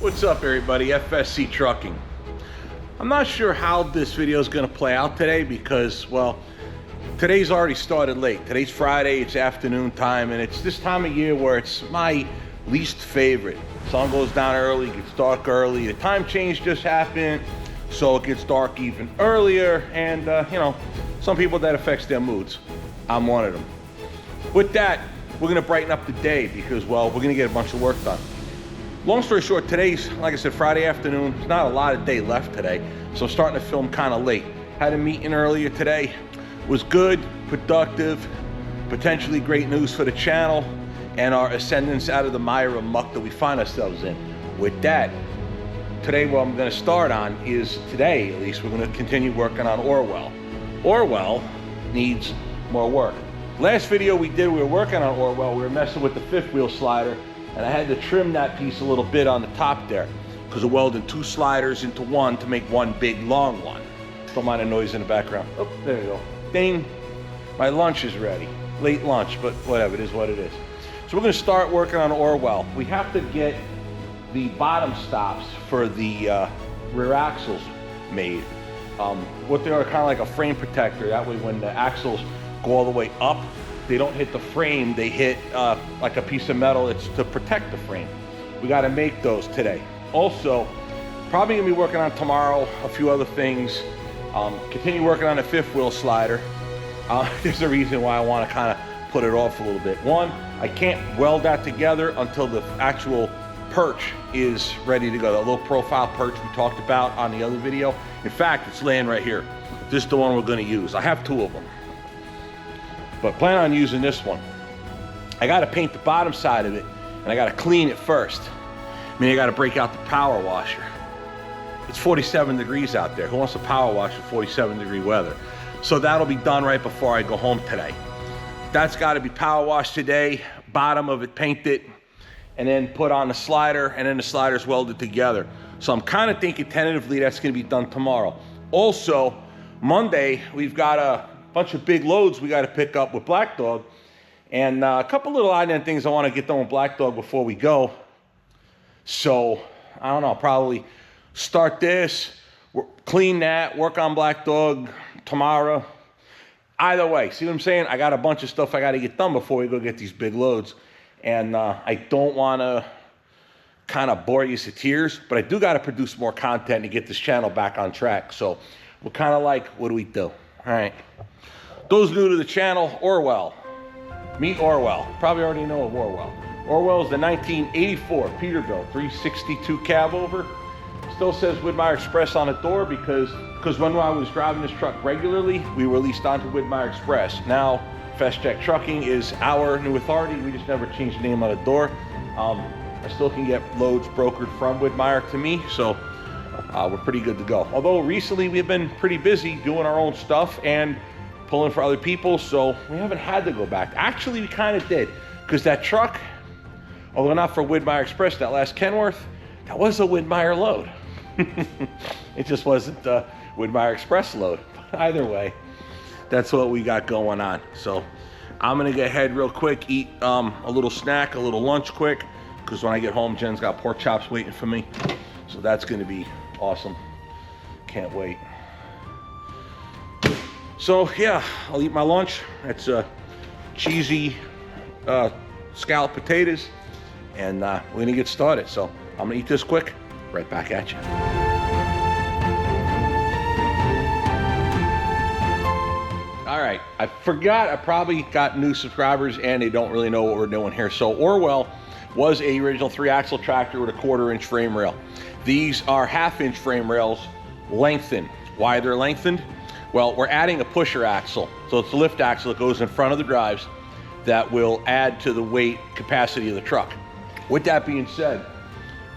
What's up everybody, FSC Trucking. I'm not sure how this video is going to play out today because, well, today's already started late. Today's Friday, it's afternoon time, and it's this time of year where it's my least favorite. Sun goes down early, gets dark early, the time change just happened, so it gets dark even earlier, and you know, some people that affects their moods. I'm one of them. With that, we're going to brighten up the day because, well, we're going to get a bunch of work done. Long story short, today's, like I said, Friday afternoon. There's not a lot of day left today, so I'm starting to film kind of late. Had a meeting earlier today. Was good, productive, potentially great news for the channel and our ascendance out of the mire of muck that we find ourselves in. With that, today what I'm going to start on is, today at least, we're going to continue working on Orwell. Orwell needs more work. Last video we did, we were working on Orwell. We were messing with the fifth wheel slider, and I had to trim that piece a little bit on the top there because of welding two sliders into one to make one big long one. Don't mind the noise in the background. Oh, there you go. Ding. My lunch is ready. Late lunch, but whatever, it is what it is. So we're going to start working on Orwell. We have to get the bottom stops for the rear axles made. What they are, kind of like a frame protector. That way when the axles go all the way up, they don't hit the frame, they hit like a piece of metal. It's to protect the frame. We got to make those today. Also, probably gonna be working on tomorrow a few other things. Continue working on the fifth wheel slider. There's a reason why I want to kind of put it off a little bit. One, I can't weld that together until the actual perch is ready to go. The low profile perch we talked about on the other video. In fact, it's laying right here. This is the one we're going to use. I have two of them, but plan on using this one. I got to paint the bottom side of it, and I got to clean it first. I mean, I got to break out the power washer. It's 47 degrees out there. Who wants to power wash in 47-degree weather? So that'll be done right before I go home today. That's got to be power washed today, bottom of it painted, and then put on the slider, and then the slider's welded together. So I'm kind of thinking tentatively that's going to be done tomorrow. Also, Monday, we've got a bunch of big loads we got to pick up with Black Dog, and a couple little odd-end things I want to get done with Black Dog before we go. So I don't know, probably start this, clean that, work on Black Dog tomorrow. Either way, see what I'm saying? I got a bunch of stuff I got to get done before we go get these big loads, and I don't want to kind of bore you to tears, but I do got to produce more content to get this channel back on track. So we're kind of like, what do we do? All right. Those new to the channel, Orwell. Meet Orwell. Probably already know of Orwell. Orwell is the 1984 Peterbilt 362 Cabover. Still says Widmeyer Express on the door because when I was driving this truck regularly, we were leased onto Widmeyer Express. Now, FSC Trucking is our new authority. We just never changed the name on the door. I still can get loads brokered from Widmeyer to me, so we're pretty good to go. Although recently we've been pretty busy doing our own stuff and pulling for other people, so we haven't had to go back. Actually, we kind of did, because that truck, although not for Widmeyer Express, that last Kenworth, that was a Widmeyer load. It just wasn't a Widmeyer Express load. Either way, that's what we got going on. So I'm gonna get ahead real quick, eat a little snack, a little lunch quick, because when I get home, Jen's got pork chops waiting for me. So that's gonna be awesome. Can't wait. So yeah, I'll eat my lunch. It's cheesy scalloped potatoes, and we're gonna get started. So I'm gonna eat this quick, right back at you. All right, I forgot, I probably got new subscribers and they don't really know what we're doing here. So Orwell was a original 3-axle tractor with a 1/4-inch frame rail. These are 1/2-inch frame rails, lengthened. Why they're lengthened? Well, we're adding a pusher axle. So it's a lift axle that goes in front of the drives that will add to the weight capacity of the truck. With that being said,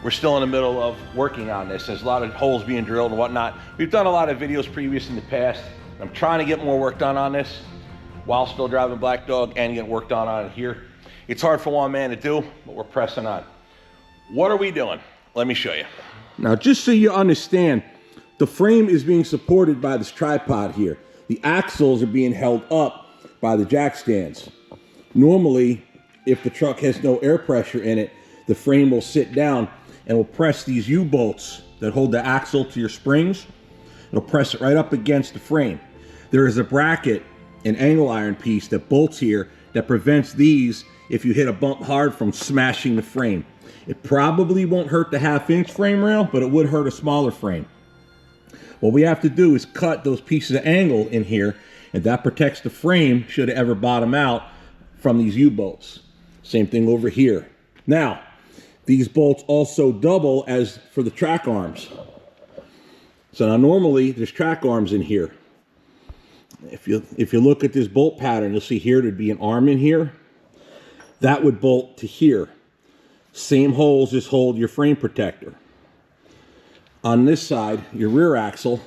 we're still in the middle of working on this. There's a lot of holes being drilled and whatnot. We've done a lot of videos previous in the past. I'm trying to get more work done on this while still driving Black Dog and getting work done on it here. It's hard for one man to do, but we're pressing on. What are we doing? Let me show you. Now, just so you understand, the frame is being supported by this tripod here. The axles are being held up by the jack stands. Normally, if the truck has no air pressure in it, the frame will sit down and will press these U-bolts that hold the axle to your springs. It'll press it right up against the frame. There is a bracket, an angle iron piece that bolts here that prevents these, if you hit a bump hard, from smashing the frame. It probably won't hurt the 1/2-inch frame rail, but it would hurt a smaller frame. What we have to do is cut those pieces of angle in here, and that protects the frame should it ever bottom out from these U-bolts. Same thing over here. Now, these bolts also double as for the track arms. So now normally there's track arms in here. If you look at this bolt pattern, you'll see here there'd be an arm in here. That would bolt to here. Same holes just hold your frame protector. On this side, your rear axle,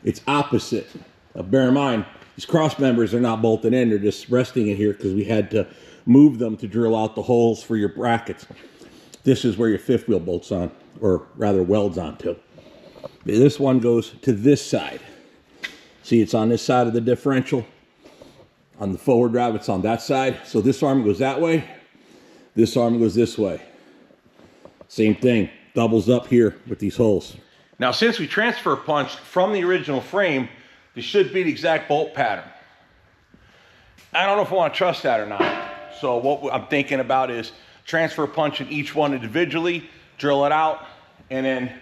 it's opposite. Now bear in mind, these cross members are not bolted in, they're just resting in here because we had to move them to drill out the holes for your brackets. This is where your fifth wheel bolts on, or rather welds onto. This one goes to this side. See, it's on this side of the differential. On the forward drive, it's on that side. So this arm goes that way. This arm goes this way. Same thing, doubles up here with these holes. Now, since we transfer punched from the original frame, this should be the exact bolt pattern. I don't know if I want to trust that or not. So what I'm thinking about is transfer punching each one individually, drill it out, and then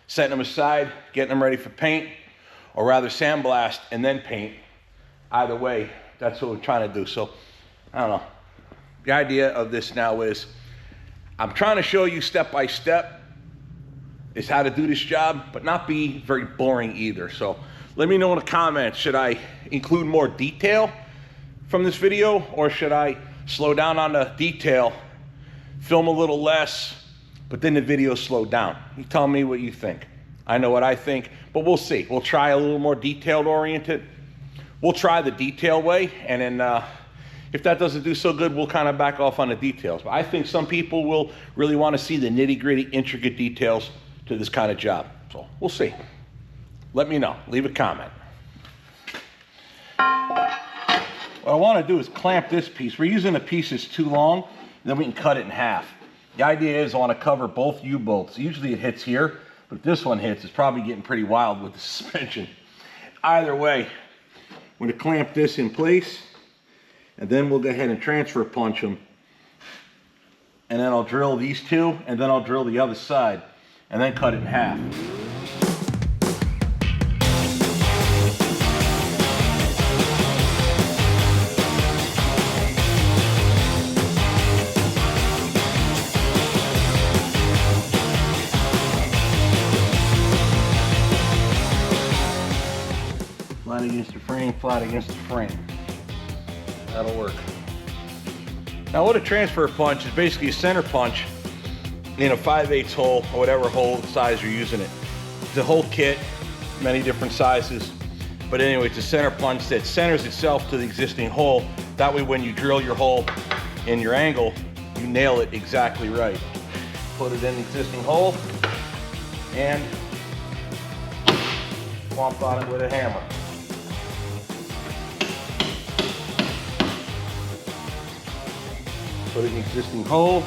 setting them aside, getting them ready for paint, or rather sandblast and then paint. Either way, that's what we're trying to do. So, I don't know. The idea of this now is, I'm trying to show you step by step is how to do this job, but not be very boring either. So let me know in the comments, should I include more detail from this video, or should I slow down on the detail, film a little less, but then the video slow down? You tell me what you think. I know what I think, but we'll see. We'll try a little more detailed oriented. We'll try the detail way, and then if that doesn't do so good, we'll kind of back off on the details. But I think some people will really want to see the nitty-gritty, intricate details to this kind of job. So we'll see. Let me know. Leave a comment. What I want to do is clamp this piece. We're using a piece that's too long, then we can cut it in half. The idea is I want to cover both U-bolts. Usually it hits here, but if this one hits, it's probably getting pretty wild with the suspension. Either way, I'm going to clamp this in place, and then we'll go ahead and transfer punch them. And then I'll drill these two, and then I'll drill the other side, and then cut it in half. Flat against the frame, flat against the frame. That'll work. Now what a transfer punch is basically a center punch in a 5/8 hole, or whatever hole size you're using it. It's a whole kit, many different sizes. But anyway, it's a center punch that centers itself to the existing hole. That way when you drill your hole in your angle, you nail it exactly right. Put it in the existing hole and swamp on it with a hammer. Put it in the existing hole.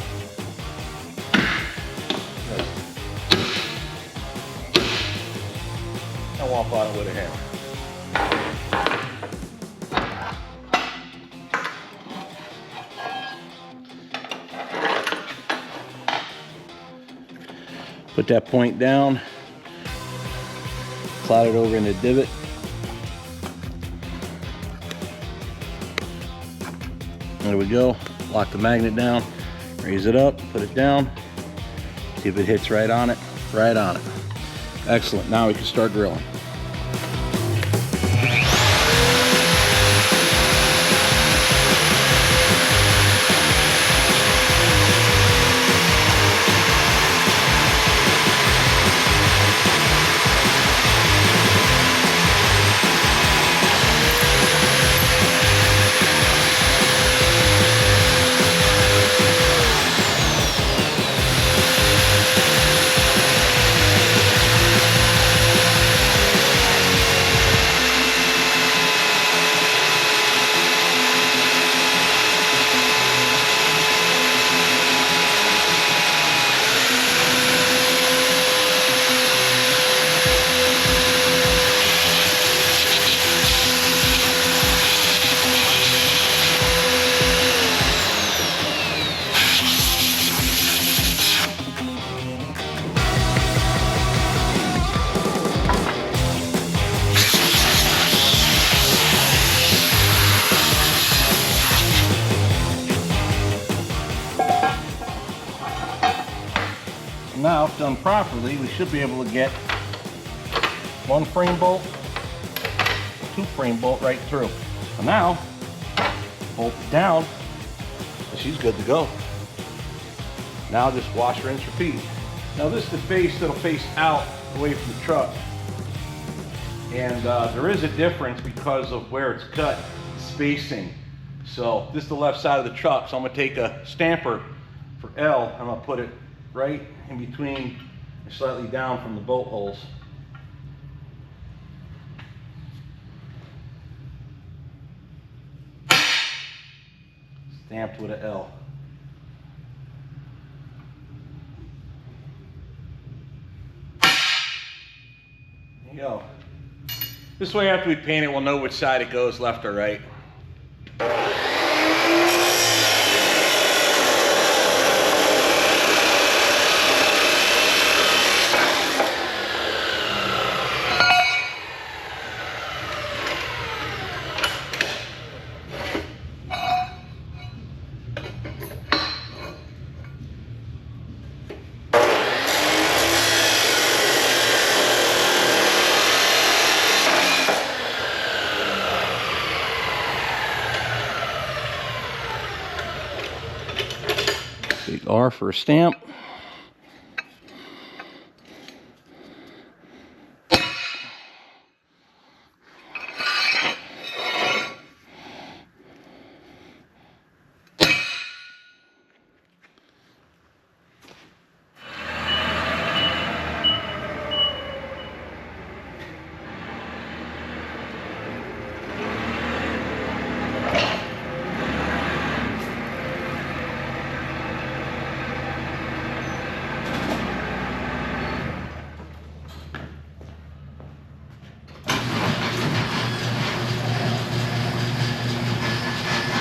And womp on it with a hammer. Put that point down. Slide it over in the divot. There we go. Lock the magnet down, raise it up, put it down, see if it hits right on it, right on it. Excellent, now we can start drilling. Now, if done properly, we should be able to get one frame bolt, two frame bolt right through. So now, bolt it down, and she's good to go. Now just wash, rinse, repeat. Now this is the face that'll face out away from the truck. And there is a difference because of where it's cut, spacing. So this is the left side of the truck. So I'm gonna take a stamper for L, and I'm gonna put it right in between and slightly down from the bolt holes. Stamped with an L. There you go. This way, after we paint it, we'll know which side it goes, left or right. Big R for a stamp.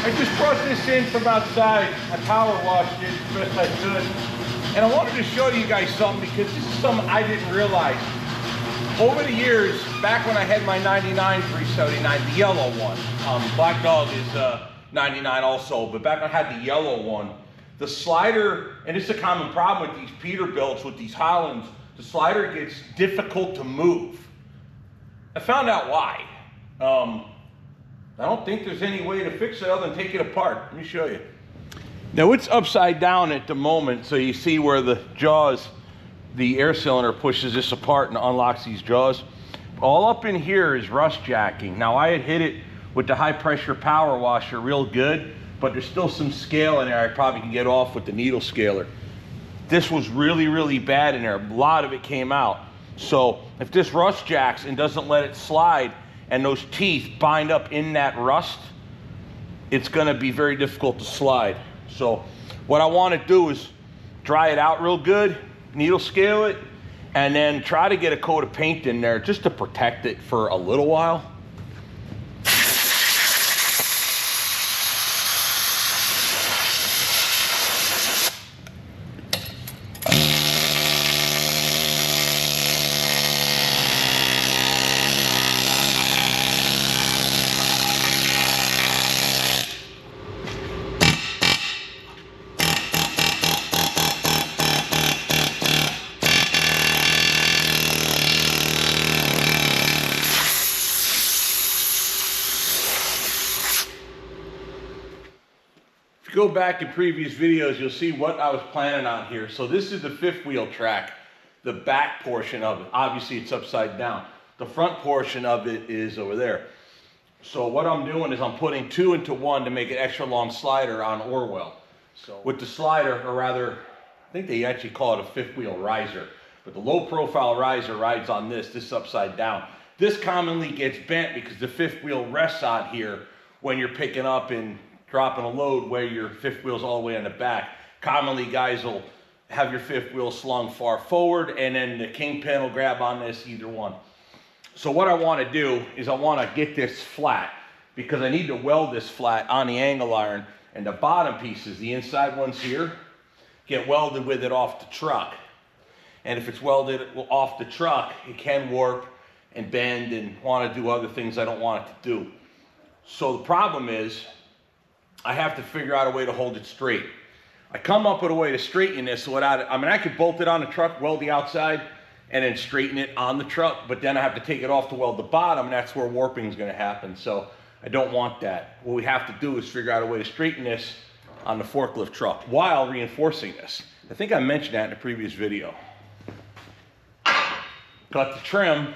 I just brought this in from outside. I power washed it as best I could. And I wanted to show you guys something because this is something I didn't realize. Over the years, back when I had my 99 379, the yellow one, Black Dog is 99 also, but back when I had the yellow one, the slider, and it's a common problem with these Peterbilts, with these Hollands, the slider gets difficult to move. I found out why. I don't think there's any way to fix it other than take it apart. Let me show you. Now it's upside down at the moment, so you see where the jaws, the air cylinder pushes this apart and unlocks these jaws. All up in here is rust jacking. Now I had hit it with the high pressure power washer real good, but there's still some scale in there I probably can get off with the needle scaler. This was really, really bad in there. A lot of it came out. So if this rust jacks and doesn't let it slide, and those teeth bind up in that rust, it's gonna be very difficult to slide. So what I wanna do is dry it out real good, needle scale it, and then try to get a coat of paint in there just to protect it for a little while. Go back in previous videos, you'll see what I was planning on here. So this is the fifth wheel track, the back portion of it. Obviously it's upside down. The front portion of it is over there. So what I'm doing is I'm putting two into one to make an extra long slider on Orwell. So with the slider, or rather, I think they actually call it a fifth wheel riser, but the low profile riser rides on this is upside down. This commonly gets bent because the fifth wheel rests on here when you're picking up and dropping a load where your fifth wheel's all the way on the back. Commonly guys will have your fifth wheel slung far forward and then the kingpin will grab on this, either one. So what I want to do is I want to get this flat because I need to weld this flat on the angle iron, and the bottom pieces, the inside ones here, get welded with it off the truck. And if it's welded off the truck, it can warp and bend and want to do other things I don't want it to do. So the problem is I have to figure out a way to hold it straight. I come up with a way to straighten this without it. I mean, I could bolt it on the truck, weld the outside, and then straighten it on the truck, but then I have to take it off to weld the bottom, and that's where warping is going to happen. So I don't want that. What we have to do is figure out a way to straighten this on the forklift truck while reinforcing this. I think I mentioned that in a previous video. Cut the trim,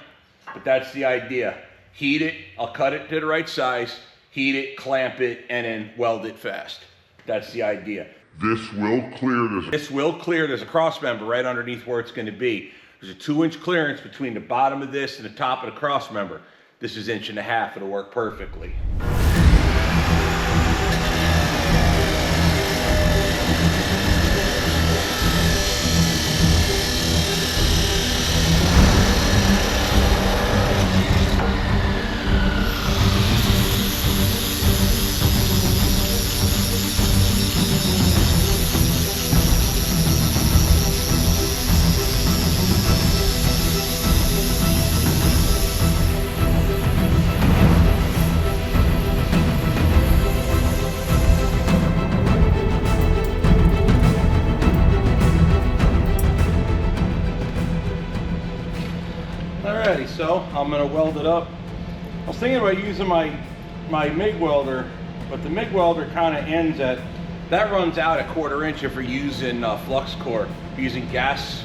but that's the idea. Heat it, I'll cut it to the right size, heat it, clamp it, and then weld it fast. That's the idea. This will clear this. This will clear. There's a cross member right underneath where it's going to be. There's a 2-inch clearance between the bottom of this and the top of the cross member. This is 1.5 inches. It'll work perfectly. Alrighty, so I'm gonna weld it up. I was thinking about using my MIG welder, but the MIG welder kind of ends at, that runs out at 1/4 inch if we're using flux core. If you're using gas,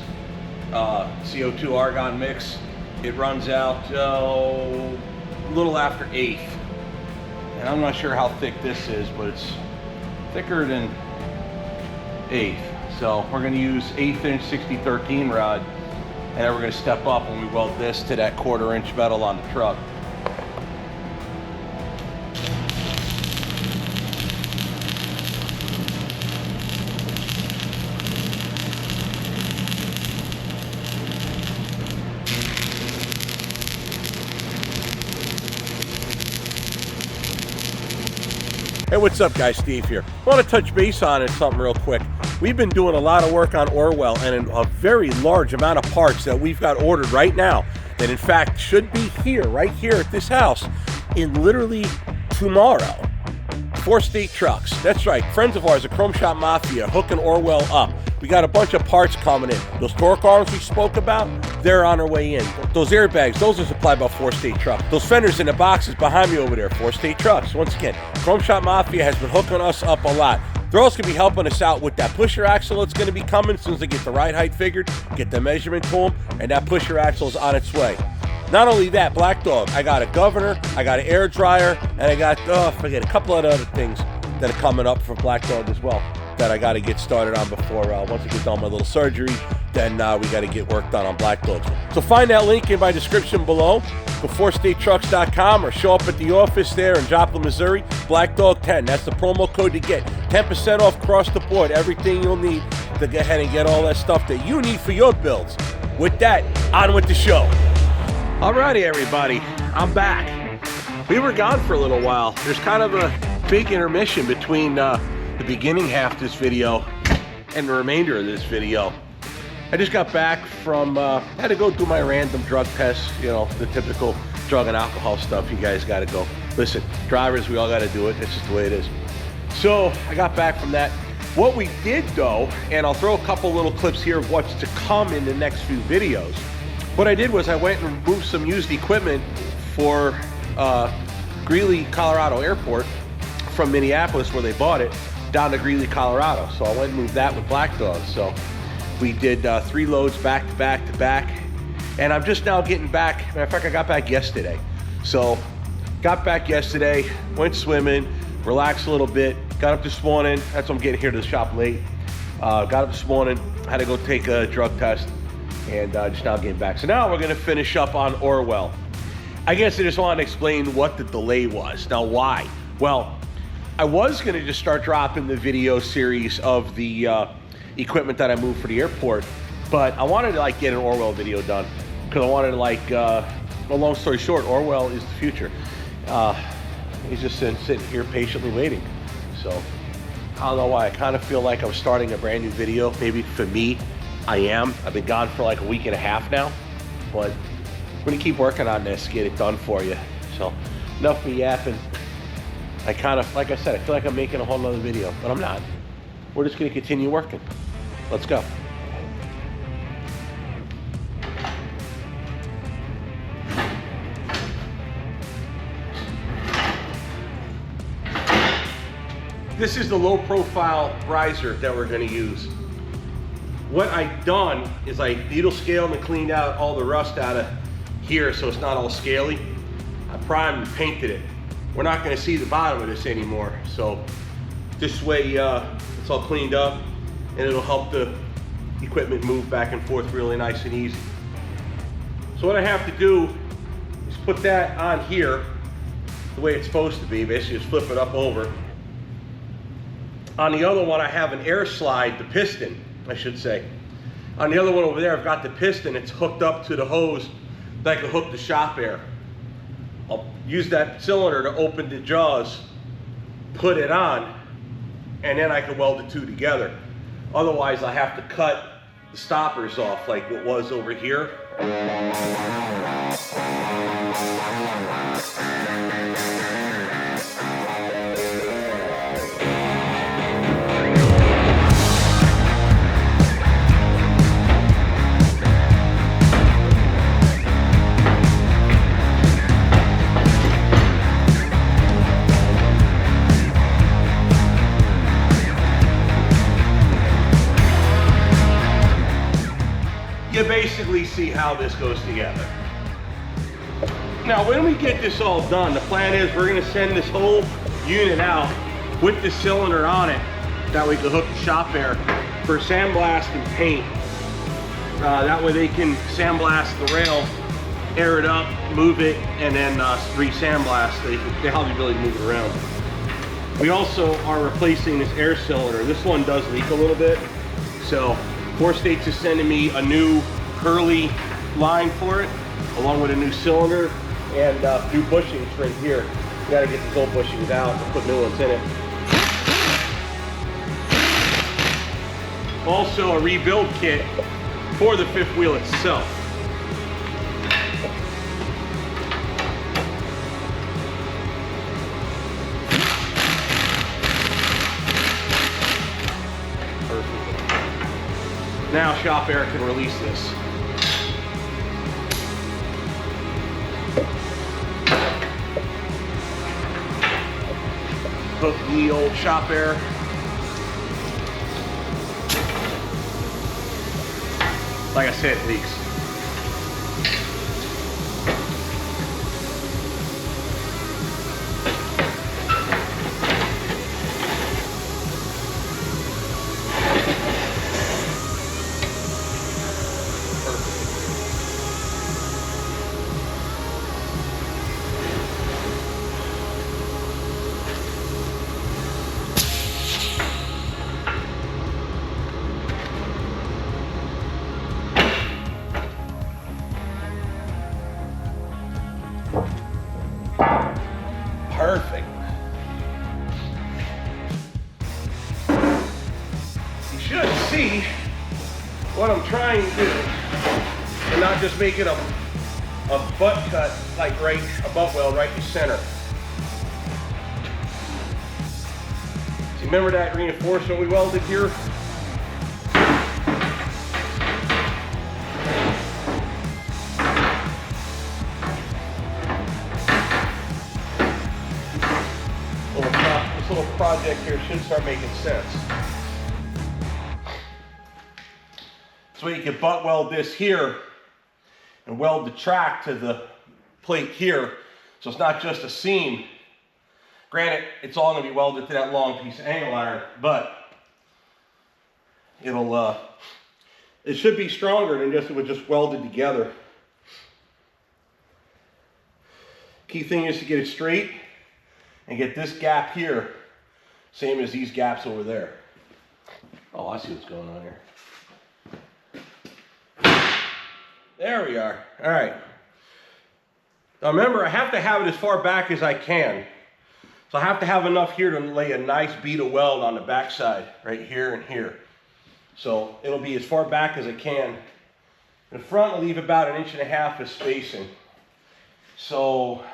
CO2 argon mix, it runs out a little after 1/8. And I'm not sure how thick this is, but it's thicker than 1/8. So we're gonna use 1/8 inch 6013 rod. And then we're going to step up when we weld this to that 1/4 inch metal on the truck. Hey, what's up guys, Steve here. I want to touch base on it something real quick. We've been doing a lot of work on Orwell and a very large amount of parts that we've got ordered right now that in fact should be here, right here at this house in literally tomorrow. 4 state trucks. That's right, friends of ours, the Chrome Shop Mafia, hooking Orwell up. We got a bunch of parts coming in. Those torque arms we spoke about, they're on their way in. Those airbags, those are supplied by 4 state trucks. Those fenders in the boxes behind me over there, 4 state trucks. Once again, Chrome Shop Mafia has been hooking us up a lot. They're also going to be helping us out with that pusher axle that's going to be coming as soon as they get the ride height figured, get the measurement to them, and that pusher axle is on its way. Not only that, Black Dog, I got a governor, I got an air dryer, and I got, forget, a couple of other things that are coming up for Black Dog as well that I got to get started on before, once I get done my little surgery, then we got to get work done on Black Dogs. So find that link in my description below. Go 4statetrucks.com or show up at the office there in Joplin, Missouri. Black Dog 10. That's the promo code to get 10% off across the board. Everything you'll need to go ahead and get all that stuff that you need for your builds. With that, on with the show. Alrighty, everybody, I'm back. We were gone for a little while. There's kind of a big intermission between the beginning half of this video and the remainder of this video. I just got back from, had to go do my random drug tests, you know, the typical drug and alcohol stuff you guys got to go. Listen, drivers, we all got to do it. It's just the way it is. So I got back from that. What we did though, and I'll throw a couple little clips here of what's to come in the next few videos. What I did was I went and moved some used equipment for Greeley, Colorado airport from Minneapolis where they bought it down to Greeley, Colorado. So I went and moved that with Black Dog. So we did 3 loads back to back to back. And I'm just now getting back. Matter of fact, I got back yesterday. So got back yesterday, went swimming, relaxed a little bit, got up this morning. That's why I'm getting here to the shop late. Got up this morning, had to go take a drug test, and just now getting back. So now we're gonna finish up on Orwell. I guess I just wanted to explain what the delay was. Now why? Well, I was gonna just start dropping the video series of the equipment that I moved for the airport, but I wanted to like get an Orwell video done because I wanted to like, well, long story short, Orwell is the future. He's just sitting here patiently waiting. So I don't know why, I kind of feel like I'm starting a brand new video. Maybe for me, I am. I've been gone for like a week and a half now, but I'm gonna keep working on this, get it done for you. So enough me yapping. I kind of, like I said, I feel like I'm making a whole nother video, but I'm not. we're just going to continue working. Let's go. This is the low profile riser that we're going to use. What I've done is I needle scaled and cleaned out all the rust out of here so it's not all scaly. I primed and painted it. We're not going to see the bottom of this anymore. So this way it's all cleaned up and it'll help the equipment move back and forth really nice and easy. So what I have to do is put that on here the way it's supposed to be. Basically just flip it up over. On the other one I have an air slide, the piston I should say. On the other one over there I've got the piston. It's hooked up to the hose that I can hook the shop air. I'll use that cylinder to open the jaws, put it on, and then I can weld the two together. Otherwise I have to cut the stoppers off like what was over here. You basically see how this goes together. Now when we get this all done, the plan is we're going to send this whole unit out with the cylinder on it that we can hook the shop air for sandblast and paint. That way they can sandblast the rail, air it up, move it, and then re-sandblast. They hardly really move it around. We also are replacing this air cylinder. This one does leak a little bit, so Four States is sending me a new curly line for it, along with a new cylinder and new bushings right here. We gotta get these old bushings out and put new ones in it. Also a rebuild kit for the fifth wheel itself. Now shop air can release this. Hook the old shop air. Like I said, it leaks. Perfect. You should see what I'm trying to do and not just make it a butt cut like right, a butt weld right in the center. See, remember that reinforcement we welded here? This little project here should start making sense. So you can butt weld this here and weld the track to the plate here, so it's not just a seam. Granted, it's all going to be welded to that long piece of angle iron, but it should be stronger than just it was just welded together. Key thing is to get it straight and get this gap here same as these gaps over there. Oh, I see what's going on here. There we are. All right. Now remember, I have to have it as far back as I can. So I have to have enough here to lay a nice bead of weld on the backside, right here and here. So it'll be as far back as I can. In the front, I'll leave about 1.5 inches of spacing. So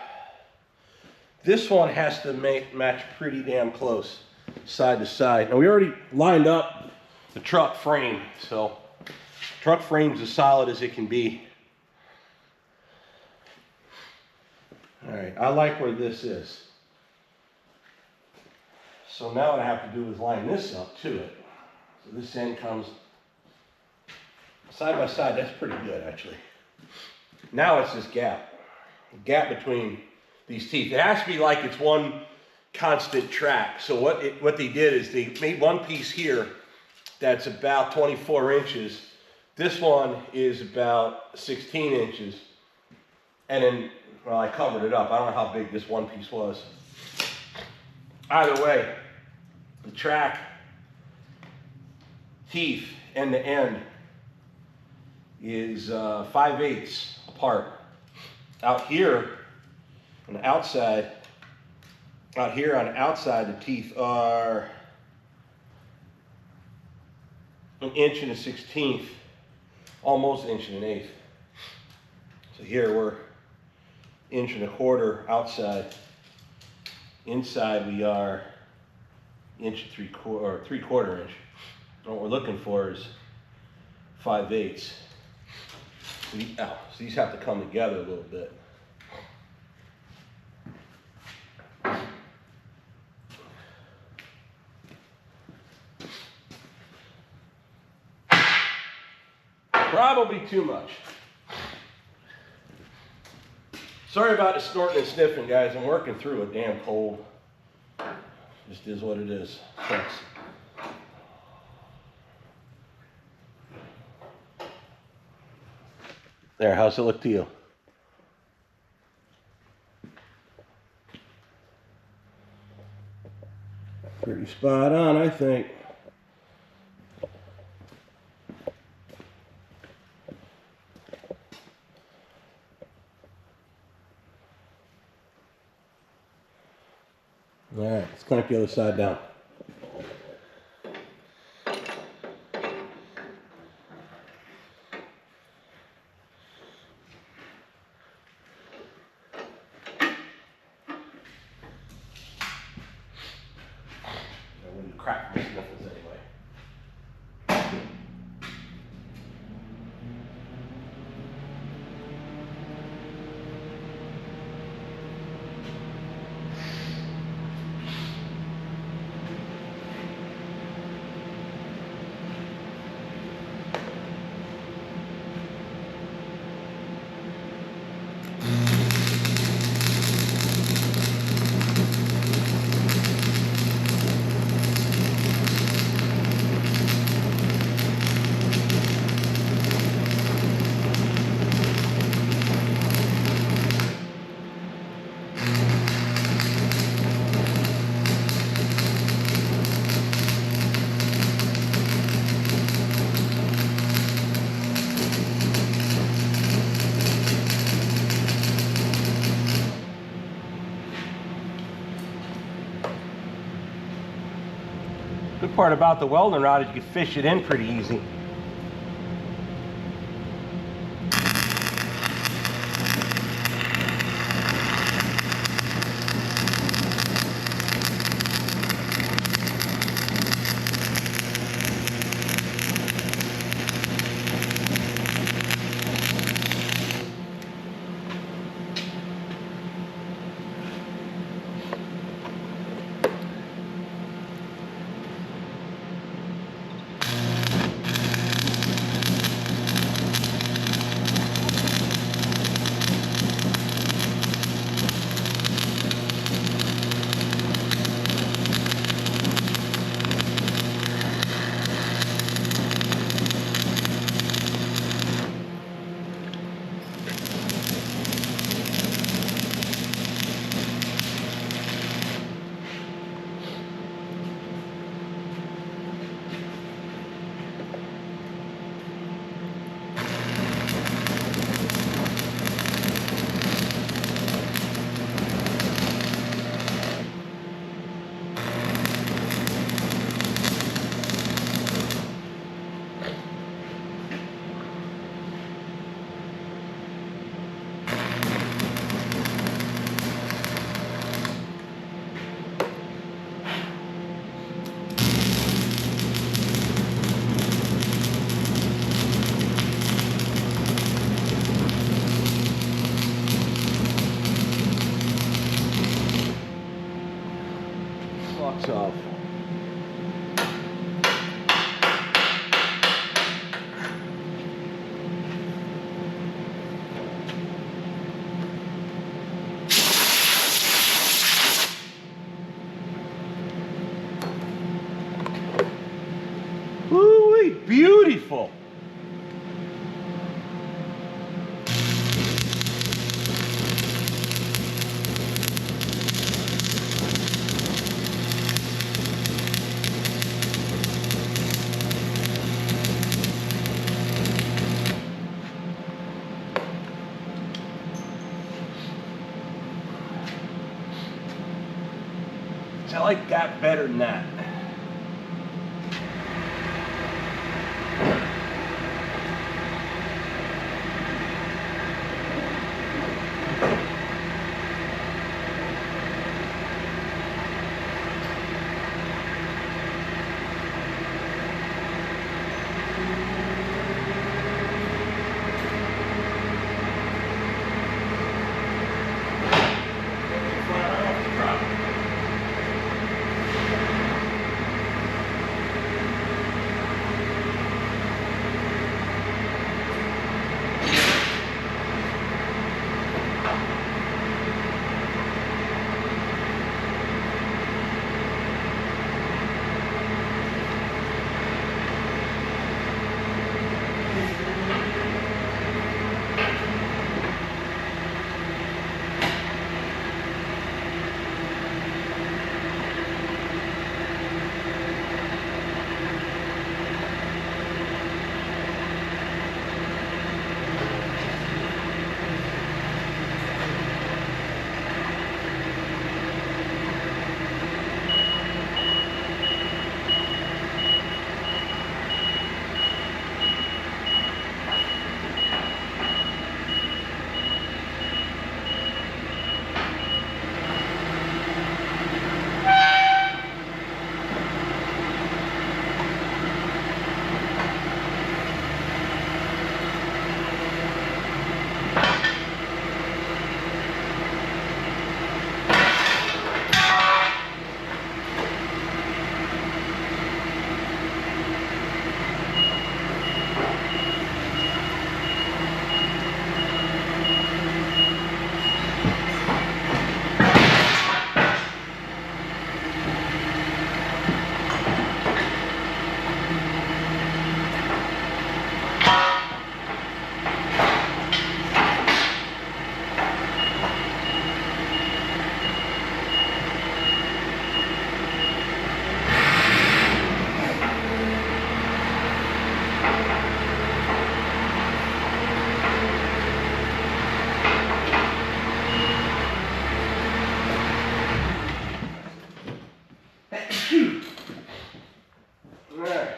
this one has to match pretty damn close. side to side. Now we already lined up the truck frame, so truck frame's as solid as it can be. All right, I like where this is. So now what I have to do is line this up to it. So this end comes side by side. That's pretty good, actually. Now it's this gap. The gap between these teeth. It has to be like it's one constant track. So what they did is they made one piece here that's about 24 inches. This one is about 16 inches. And then, well, I covered it up. I don't know how big this one piece was. Either way, the track teeth end to end is 5/8 apart. Out here on the outside, the teeth are 1 inch and 1/16, almost 1 1/8. So here we're 1 1/4 outside. Inside we are 1 3/4 or 3/4 inch. And what we're looking for is 5/8. So these have to come together a little bit. Probably too much. Sorry about the snorting and sniffing, guys. I'm working through it. Damn cold. Just is what it is. Thanks. There, how's it look to you? Pretty spot on, I think. All right, let's clamp the other side down. I wouldn't crack my sniffles anyway. Good part about the welding rod is you can fish it in pretty easy. lots of. Woo-wee, beautiful. I like that better than that.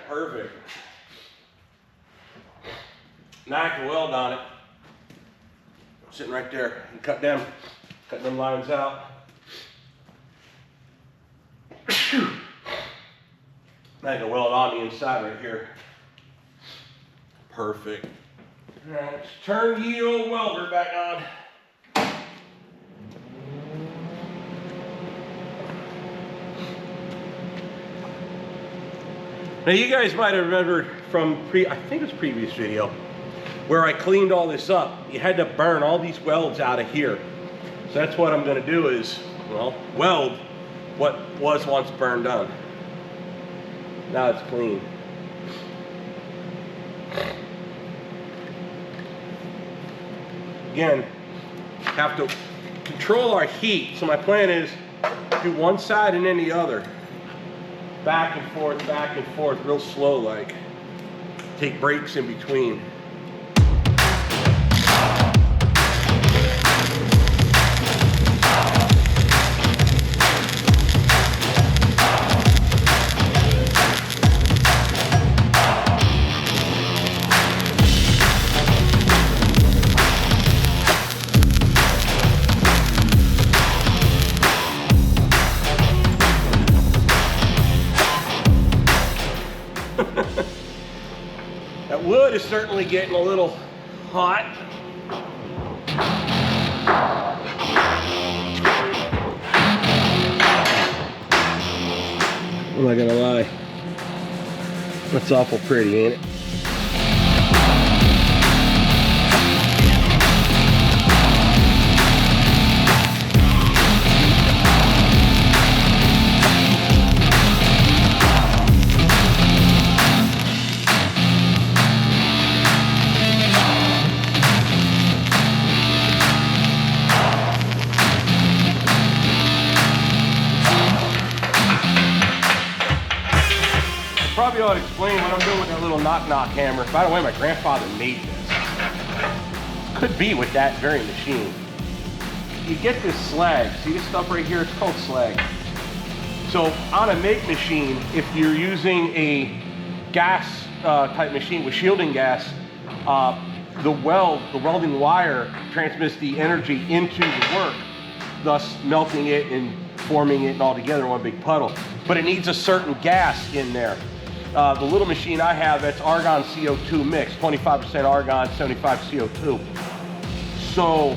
Perfect. Now I can weld on it. Sitting right there and cut them lines out. Now I can weld on the inside right here. Perfect. All right, let's turn the old welder back on. Now you guys might have remembered from I think it was previous video, where I cleaned all this up. You had to burn all these welds out of here. So that's what I'm gonna do is, well, weld what was once burned on. Now it's clean. Again, have to control our heat. So my plan is do one side and then the other. Back and forth, real slow like. Take breaks in between. That wood is certainly getting a little hot. I'm not gonna lie. That's awful pretty, ain't it? Probably ought to explain what I'm doing with that little knock-knock hammer. By the way, my grandfather made this. Could be with that very machine. You get this slag. See this stuff right here? It's called slag. So on a make machine, if you're using a gas type machine with shielding gas, the welding wire transmits the energy into the work, thus melting it and forming it all together in one big puddle. But it needs a certain gas in there. The little machine I have, that's argon CO2 mix, 25% argon, 75 CO2. So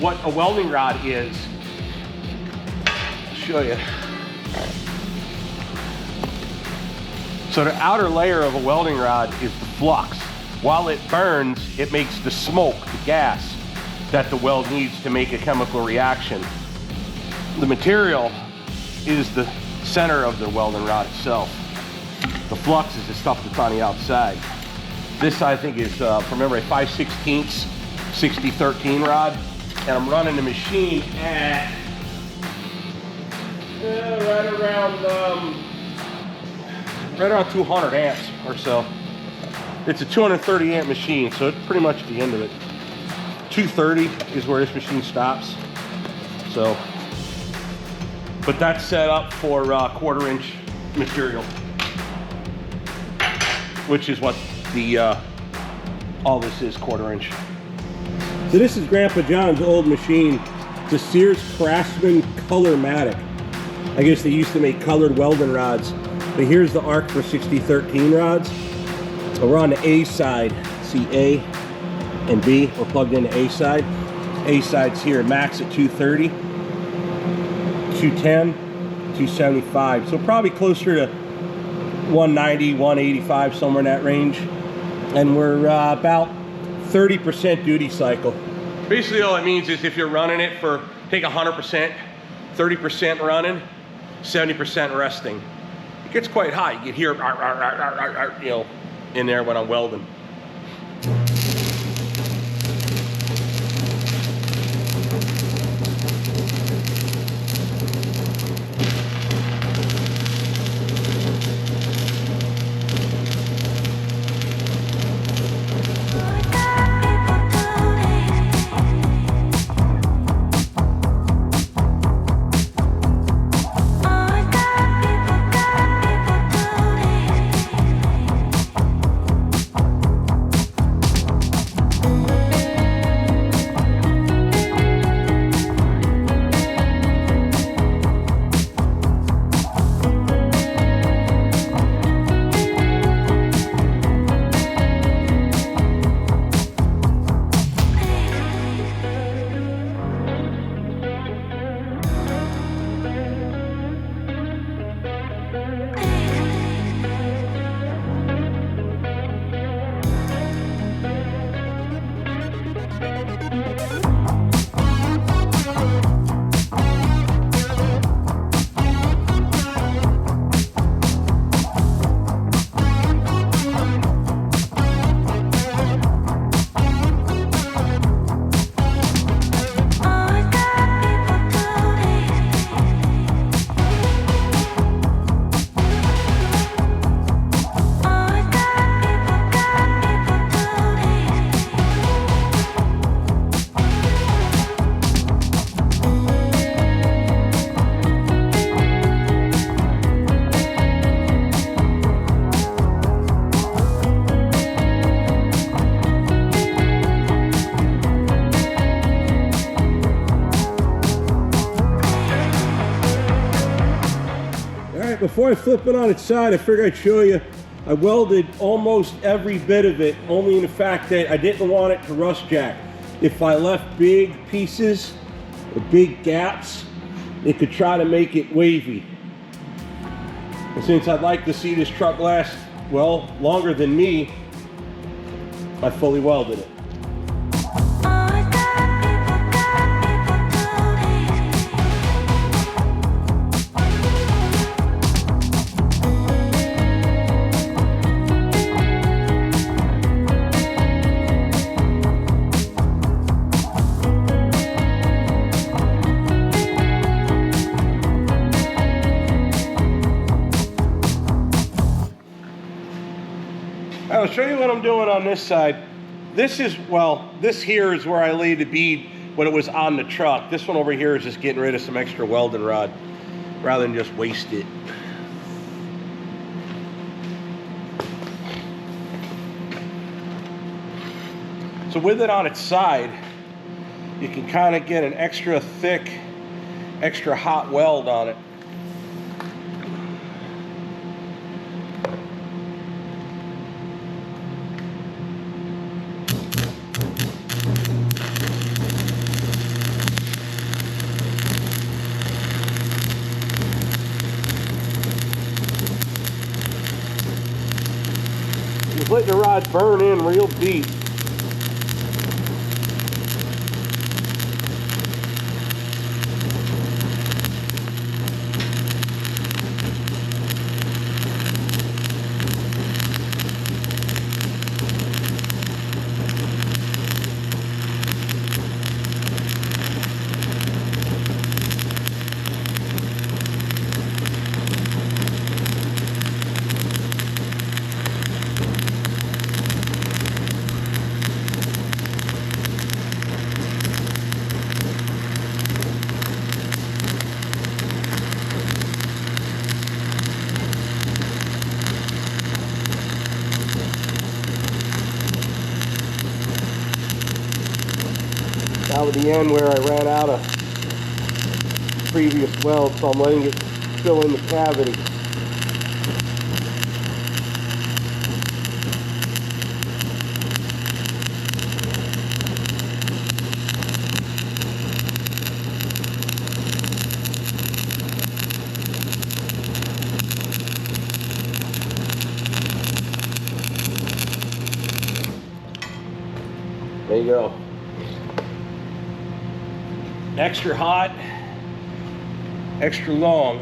what a welding rod is, I'll show you. So the outer layer of a welding rod is the flux. While it burns, it makes the smoke, the gas, that the weld needs to make a chemical reaction. The material is the center of the welding rod itself. The flux is the stuff that's on the outside. This, I think, is remember, a 5/16 6013 rod, and I'm running the machine at right around 200 amps or so. It's a 230 amp machine, so it's pretty much the end of it. 230 is where this machine stops. So, but that's set up for 1/4 inch material, which is what the all this is, 1/4 inch. So this is Grandpa John's old machine. It's a Sears Craftsman Colormatic. I guess they used to make colored welding rods. But here's the arc for 6013 rods. So we're on the A side. See A and B. We're plugged into A side. A side's here, max at 230, 210, 275. So probably closer to 190, 185, somewhere in that range. And we're about 30% duty cycle. Basically all it means is if you're running it for, take 100%, 30% running, 70% resting. It gets quite high. You can hear, you know, in there when I'm welding. Before I flip it on its side, I figured I'd show you. I welded almost every bit of it, only in the fact that I didn't want it to rust jack. If I left big pieces or big gaps, it could try to make it wavy. And since I'd like to see this truck last, well, longer than me, I fully welded it. I'll show you what I'm doing on this side. This is, well, this here is where I laid the bead when it was on the truck. This one over here is just getting rid of some extra welding rod rather than just waste it. So with it on its side, you can kind of get an extra thick, extra hot weld on it. Just let your rod burn in real deep. Now at the end where I ran out of previous weld, so I'm letting it fill in the cavity. There you go. Extra hot, extra long.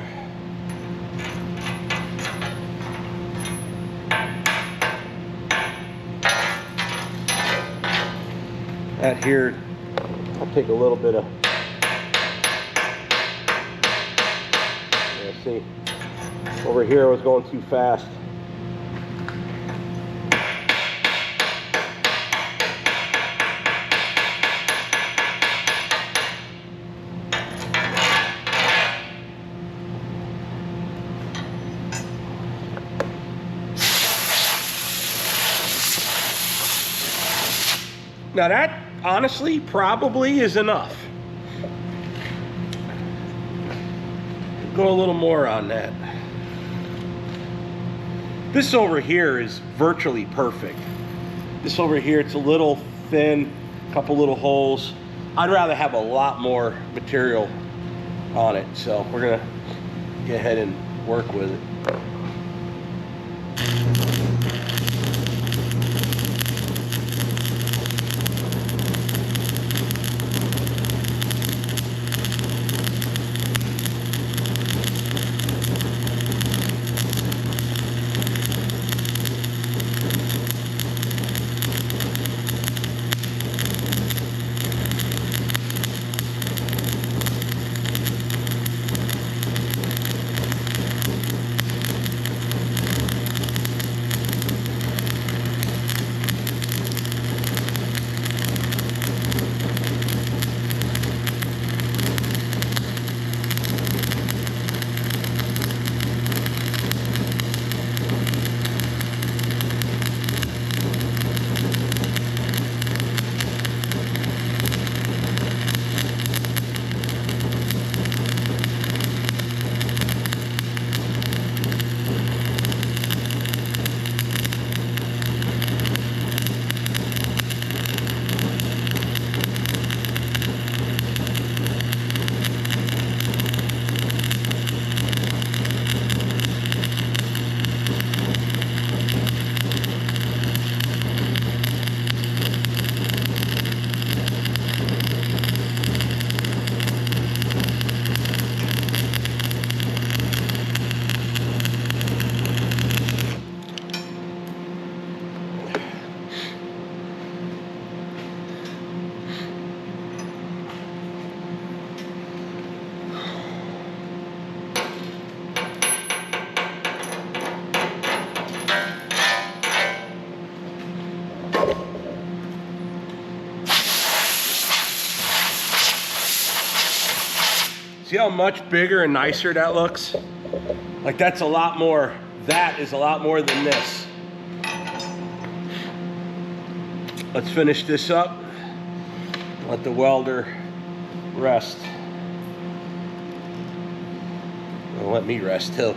That here, I'll take a little bit of, yeah, see, over here I was going too fast. Now that, honestly, probably is enough. Go a little more on that. This over here is virtually perfect. This over here, it's a little thin, a couple little holes. I'd rather have a lot more material on it, so we're gonna get ahead and work with it. See how much bigger and nicer that looks? Like that's a lot more, that is a lot more than this. Let's finish this up. Let the welder rest. Well, let me rest too.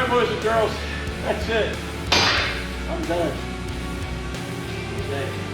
boys and girls, that's it. I'm done. Okay.